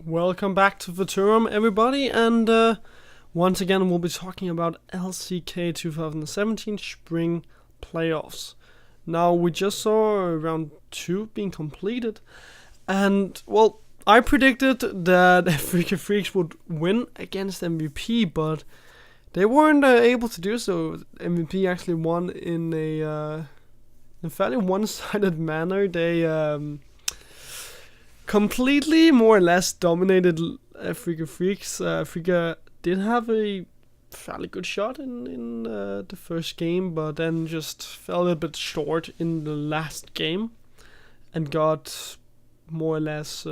Welcome back to Futurum, everybody, and once again we'll be talking about LCK 2017 Spring Playoffs. Now, we just saw round 2 being completed, and, well, I predicted that Freaky Freaks would win against MVP, but they weren't able to do so. MVP actually won in a fairly one-sided manner. They completely, more or less, dominated Freaky Freaks. Freaky did have a fairly good shot in the first game, but then just fell a little bit short in the last game and got more or less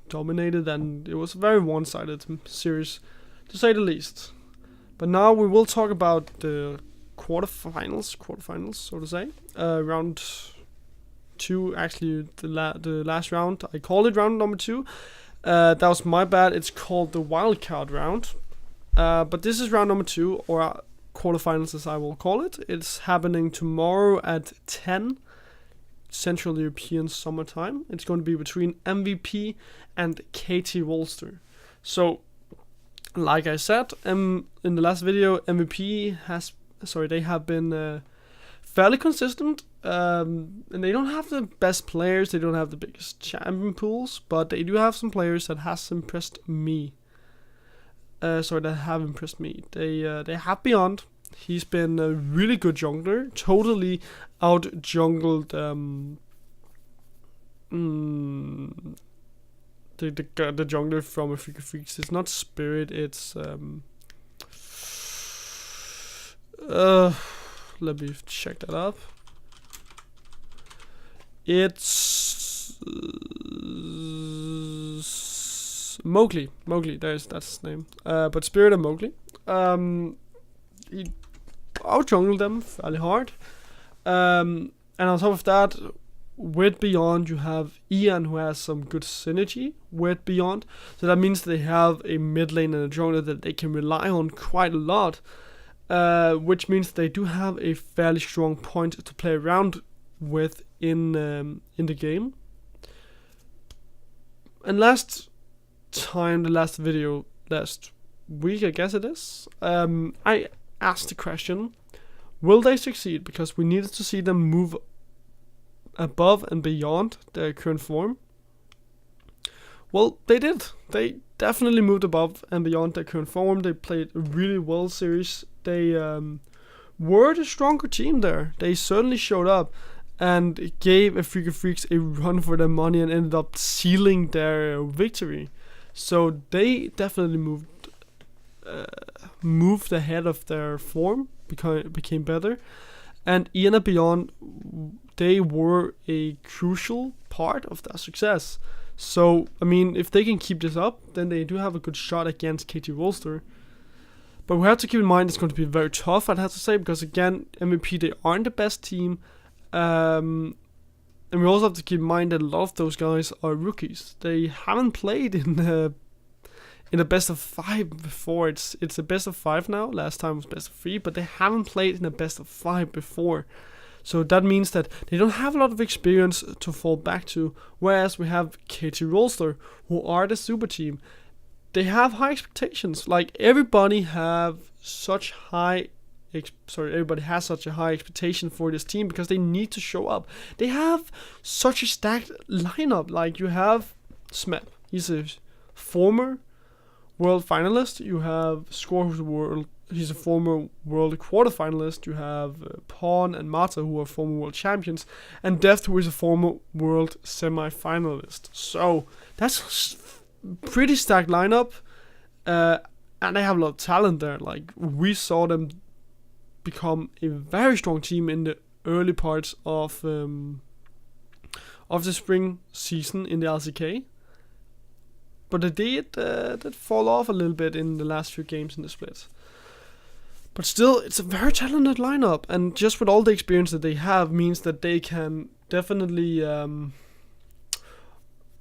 dominated, and it was a very one-sided series, to say the least. But now we will talk about the quarterfinals, so to say. Round 2, actually, the last round. I called it round number 2. That was my bad. It's called the wildcard round. But this is round number 2, or quarterfinals as I will call it. It's happening tomorrow at 10 Central European summertime. It's going to be between MVP and KT Wolster. So, like I said in the last video, MVP they have been fairly consistent. And they don't have the best players, they don't have the biggest champion pools, but they do have some players that has impressed me. That have impressed me. They have Beyond. He's been a really good jungler, totally out jungled the jungler from Freaky Freaks. It's not Spirit, it's let me check that up. It's Mowgli. That's his name. But Spirit and Mowgli. He out-jungled them fairly hard. And on top of that, with Beyond, you have Ian, who has some good synergy with Beyond. So that means they have a mid lane and a jungler that they can rely on quite a lot. Which means they do have a fairly strong point to play around with in the game. And last week, I guess it is, I asked the question, will they succeed? Because we needed to see them move above and beyond their current form. Well, they did. They definitely moved above and beyond their current form. They played a really well series. They were the stronger team there. They certainly showed up and gave Freaky Freaks a run for their money and ended up sealing their victory. So they definitely moved ahead of their form, became better. And Ian and Beyond, they were a crucial part of that success. So, I mean, if they can keep this up, then they do have a good shot against KT Wolster. But we have to keep in mind it's going to be very tough, I'd have to say, because again, MVP, they aren't the best team. And we also have to keep in mind that a lot of those guys are rookies. They haven't played in a best of 5 before. It's a best of 5 now. Last time was best of 3, but they haven't played in a best of 5 before. So that means that they don't have a lot of experience to fall back to. Whereas we have KT Wolster, who are the super team. They have high expectations. Like, everybody has such a high expectation for this team because they need to show up. They have such a stacked lineup. Like, you have Smep. He's a former world finalist. You have Score, he's a former world quarterfinalist. You have Pawn and Mata, who are former world champions, and Deft, who is a former world semi-finalist. So that's pretty stacked lineup, and they have a lot of talent there. Like, we saw them become a very strong team in the early parts of the spring season in the LCK. But they did fall off a little bit in the last few games in the split. But still, it's a very talented lineup, and just with all the experience that they have means that they can definitely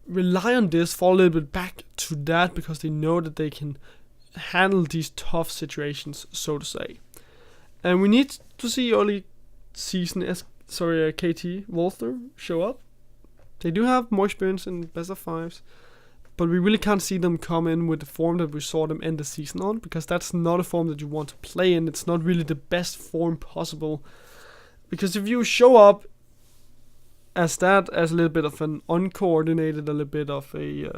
rely on this, fall a little bit back to that, because they know that they can handle these tough situations, so to say. And we need to see early season KT Wolster show up. They do have more experience in best of 5s. but we really can't see them come in with the form that we saw them end the season on, because that's not a form that you want to play in. It's not really the best form possible, because if you show up as a little bit of an uncoordinated, a little bit of a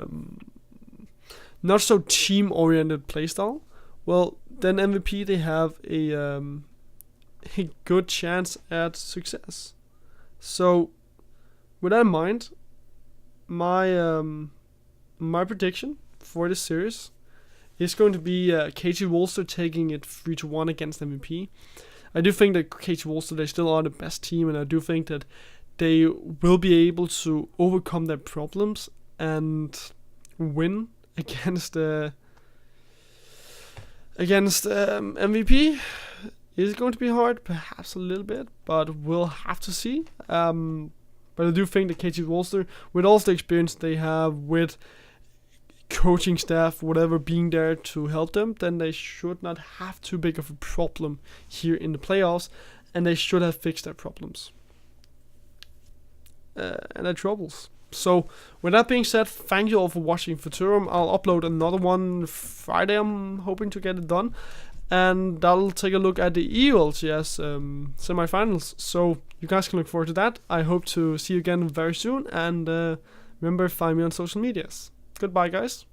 not so team-oriented playstyle, well, then MVP, they have a good chance at success. So, with that in mind, my prediction for this series is going to be KT Wolster taking it 3-1 against MVP. I do think that KT Wolster, they still are the best team, and I do think that they will be able to overcome their problems and win against MVP. Is it going to be hard? Perhaps a little bit, but we'll have to see. But I do think that KT Wolster, with all the experience they have with coaching staff, whatever, being there to help them, then they should not have too big of a problem here in the playoffs, and they should have fixed their problems and their troubles. So, with that being said, thank you all for watching Futurum. I'll upload another one Friday. I'm hoping to get it done, and that'll take a look at the EULCS semifinals. So you guys can look forward to that. I hope to see you again very soon, and remember, find me on social medias. Goodbye, guys.